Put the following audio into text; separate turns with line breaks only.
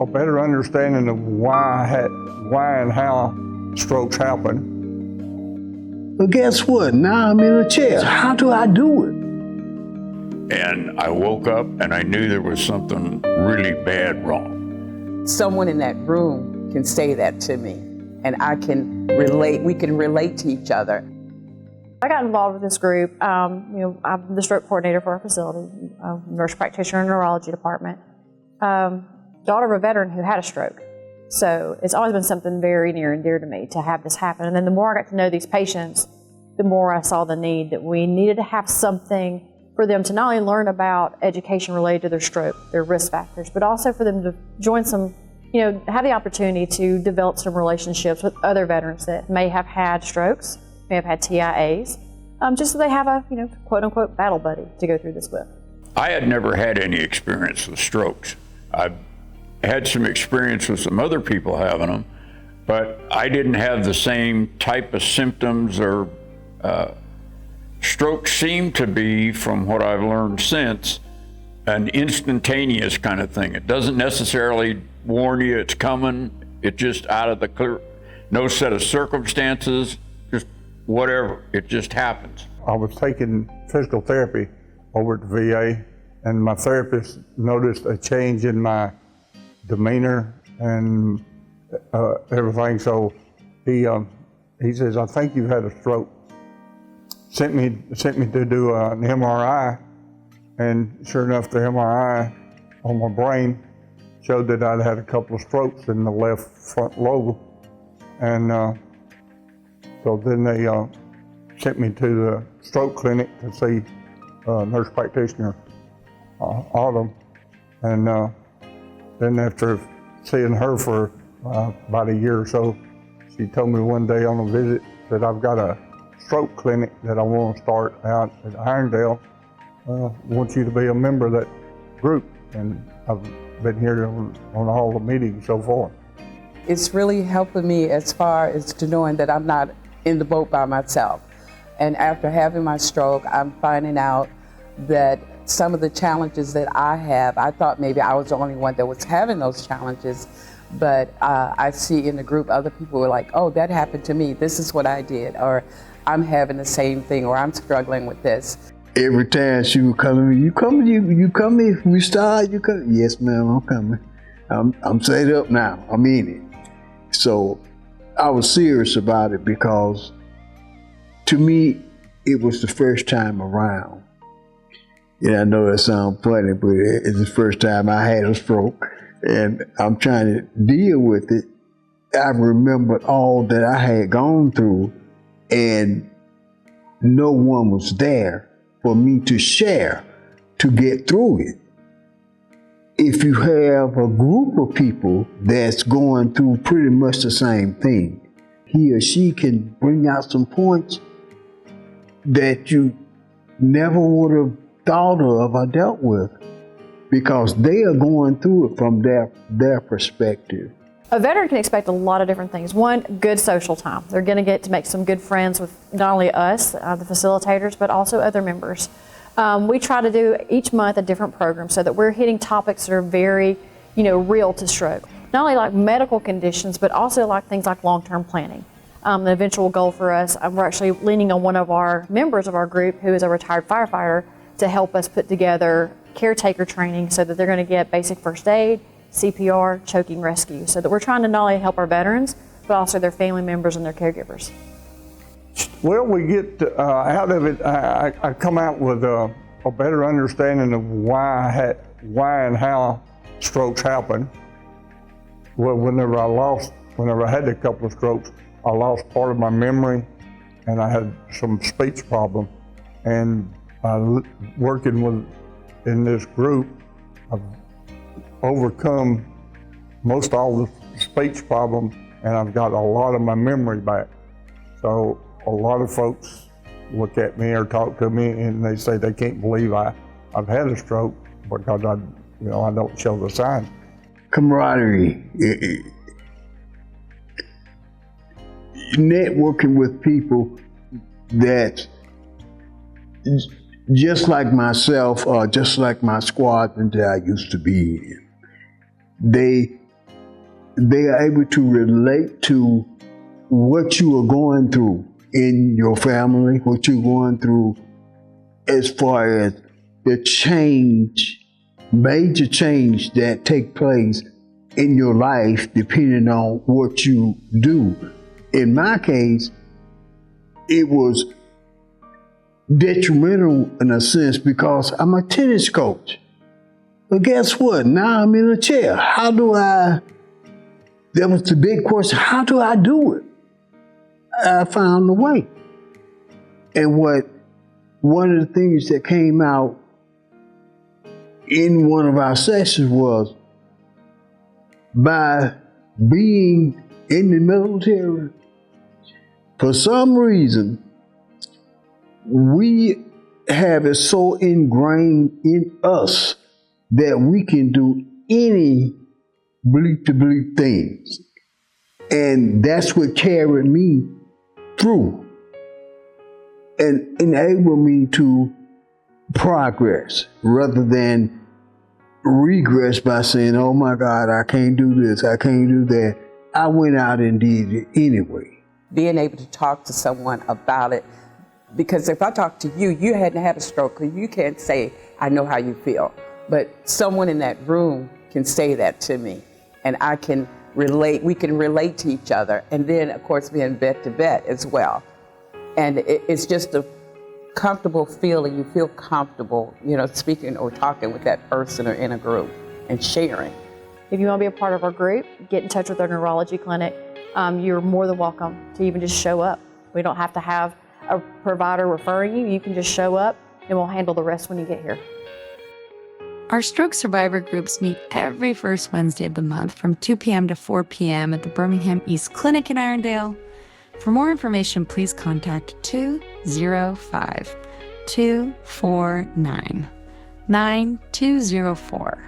a better understanding of why and how strokes happen.
But guess what? Now I'm in a chair. How do I do it?
And I woke up and I knew there was something really bad wrong.
Someone in that room can say that to me, and I can relate, we can relate to each other.
I got involved with this group. I'm the stroke coordinator for our facility, Nurse Practitioner in the neurology department. Daughter of a veteran who had a stroke. So it's always been something very near and dear to me to have this happen. And then the more I got to know these patients, the more I saw the need that we needed to have something for them to not only learn about education related to their stroke, their risk factors, but also for them to join some, have the opportunity to develop some relationships with other veterans that may have had strokes, may have had TIAs, just so they have a, quote unquote battle buddy to go through this with.
I had never had any experience with strokes. I had some experience with some other people having them, but I didn't have the same type of symptoms or stroke seemed to be, from what I've learned since, an instantaneous kind of thing. It doesn't necessarily warn you it's coming. It's just out of the clear, no set of circumstances, just whatever, it just happens.
I was taking physical therapy over at the VA, and my therapist noticed a change in my demeanor and everything. So he says, "I think you've had a stroke." Sent me to do an MRI, and sure enough, the MRI on my brain showed that I'd had a couple of strokes in the left front lobe, and so then they sent me to the stroke clinic to see Nurse Practitioner, Autumn, and then after seeing her for about a year or so, she told me one day on a visit that I've got a stroke clinic that I want to start out at Irondale. Want you to be a member of that group, and I've been here on all the meetings so far.
It's really helping me as far as to knowing that I'm not in the boat by myself. And after having my stroke, I'm finding out that some of the challenges that I have, I thought maybe I was the only one that was having those challenges, but I see in the group other people were like, oh, that happened to me, this is what I did, or I'm having the same thing, or I'm struggling with this.
Every time she would come to me, you coming, if we start, you come? Yes, ma'am, I'm coming. I'm set up now, I'm in it. So I was serious about it because to me, it was the first time around. I know that sounds funny, but it's the first time I had a stroke, and I'm trying to deal with it. I remembered all that I had gone through, and no one was there for me to share to get through it. If you have a group of people that's going through pretty much the same thing, he or she can bring out some points that you never would have thought of or dealt with, because they are going through it from their perspective.
A veteran can expect a lot of different things. One, good social time. They're going to get to make some good friends with not only us, the facilitators, but also other members. We try to do each month a different program so that we're hitting topics that are very, real to stroke. Not only like medical conditions, but also like things like long-term planning. The eventual goal for us, we're actually leaning on one of our members of our group who is a retired firefighter to help us put together caretaker training so that they're going to get basic first aid, CPR, choking rescue, so that we're trying to not only help our veterans, but also their family members and their caregivers.
Well, we get out of it, I come out with a better understanding of why and how strokes happen. Well, whenever I had a couple of strokes, I lost part of my memory, and I had some speech problem. And working in this group, I've overcome most all the speech problem, and I've got a lot of my memory back. So a lot of folks look at me or talk to me, and they say they can't believe I've had a stroke because I don't show the signs.
Camaraderie, networking with people that just like myself, or just like my squadron that I used to be in. They they are able to relate to what you are going through in your family, what you're going through as far as the change, major change that take place in your life depending on what you do. In my case, it was detrimental in a sense because I'm a tennis coach. But guess what? Now I'm in a chair. That was the big question. How do I do it? I found a way. And one of the things that came out in one of our sessions was by being in the military, for some reason, we have it so ingrained in us that we can do any bleep-to-bleep things. And that's what carried me through and enabled me to progress rather than regress by saying, oh my God, I can't do this, I can't do that. I went out and did it anyway.
Being able to talk to someone about it, because if I talk to you, you hadn't had a stroke, you can't say, I know how you feel. But someone in that room can say that to me, and I can relate, we can relate to each other. And then, of course, being vet to vet as well. And it's just a comfortable feeling. You feel comfortable, speaking or talking with that person or in a group and sharing.
If you want to be a part of our group, get in touch with our neurology clinic. You're more than welcome to even just show up. We don't have to have a provider referring you. You can just show up and we'll handle the rest when you get here.
Our stroke survivor groups meet every first Wednesday of the month from 2 p.m. to 4 p.m. at the Birmingham East Clinic in Irondale. For more information, please contact 205-249-9204.